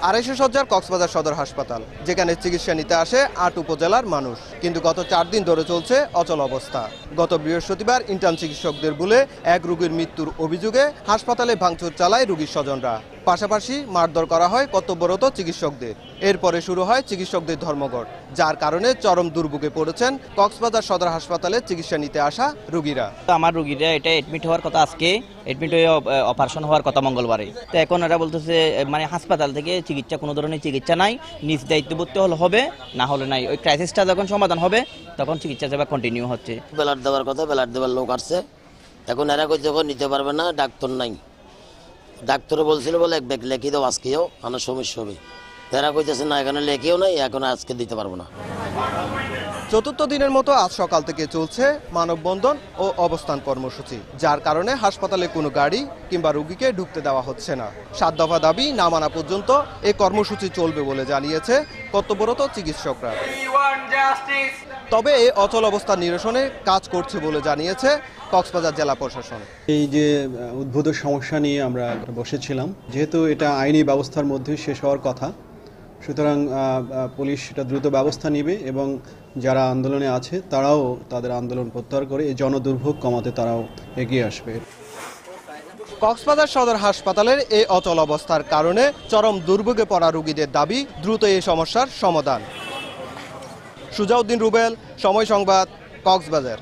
250 শয্যার কক্সবাজার সদর হাসপাতাল, যেখানে চিকিৎসা নিতে আসে 8 উপজেলার মানুষ, কিন্তু গত 4 দিন ধরে চলছে অচল অবস্থা। গত বৃহস্পতিবার ইন্টার্ন চিকিৎসকদের বলে এক রোগীর মৃত্যুর অভিযোগে হাসপাতালে ভাঙচুর চালায় রোগীর স্বজনরা। পাশাপাশি মারধর করা হয় কর্তব্যরত চিকিৎসকদের। এরপরে শুরু হয় চিকিৎসকদের ধর্মঘট, যার কারণে চরম দুর্ভোগে পড়েছেন কক্সবাজার সদর হাসপাতালে চিকিৎসা নিতে আসা রোগীরা। আমার রোগীরা এটা এডমিট হওয়ার কথা, আজকে এডমিট হয়ে অপারেশন হওয়ার কথা মঙ্গলবারে। তো এখন এরা বলতেছে মানে হাসপাতাল থেকে চিকিৎসা, কোনো ধরনের চিকিৎসা নাই, নিজ দায়িত্বভুক্ত হলে হবে, না হলে নাই। ওই ক্রাইসিসটা যখন সমাধান হবে তখন চিকিৎসা সেবা কন্টিনিউ হচ্ছে। ব্লাড দেওয়ার কথা, ব্লাড দেওয়ার লোক আসছে, এখন এরা কই যখন নিতে পারবে না, ডাক্তার নাই। ডাক্তারও বলছিল বলে এক ব্যাগ লেখি দাও, আজকেও আমার সমস্যা হবে। এরা কইতেছে না, এখানে লেখেও নাই, এখন আজকে দিতে পারবো না। চতুর্থ দিনের মতো আজ সকাল থেকে চলছে মানববন্ধন ও অবস্থান কর্মসূচি, যার কারণে হাসপাতালে কোনো গাড়ি কিংবা রোগীকে ঢুকতে দেওয়া হচ্ছে না। 7 দফা দাবি না মানা পর্যন্ত এই কর্মসূচি চলবে বলে জানিয়েছে কর্তব্যরত চিকিৎসকরা। তবে এই অচল অবস্থা নিরসনে কাজ করছে বলে জানিয়েছে কক্সবাজার জেলা প্রশাসন। এই যে উদ্ভূত সমস্যা নিয়ে আমরা বসেছিলাম, যেহেতু এটা আইনি ব্যবস্থার মধ্যে শেষ হওয়ার কথা, সুতরাং পুলিশ এটা দ্রুত ব্যবস্থা নেবে এবং যারা আন্দোলনে আছে তারাও তাদের আন্দোলন প্রত্যাহার করে এই জনদুর্ভোগ কমাতে তারাও এগিয়ে আসবে। কক্সবাজার সদর হাসপাতালের এই অচল অবস্থার কারণে চরম দুর্ভোগে পড়া রোগীদের দাবি দ্রুত এই সমস্যার সমাধান। সুজাউদ্দিন রুবেল, সময় সংবাদ, কক্সবাজার।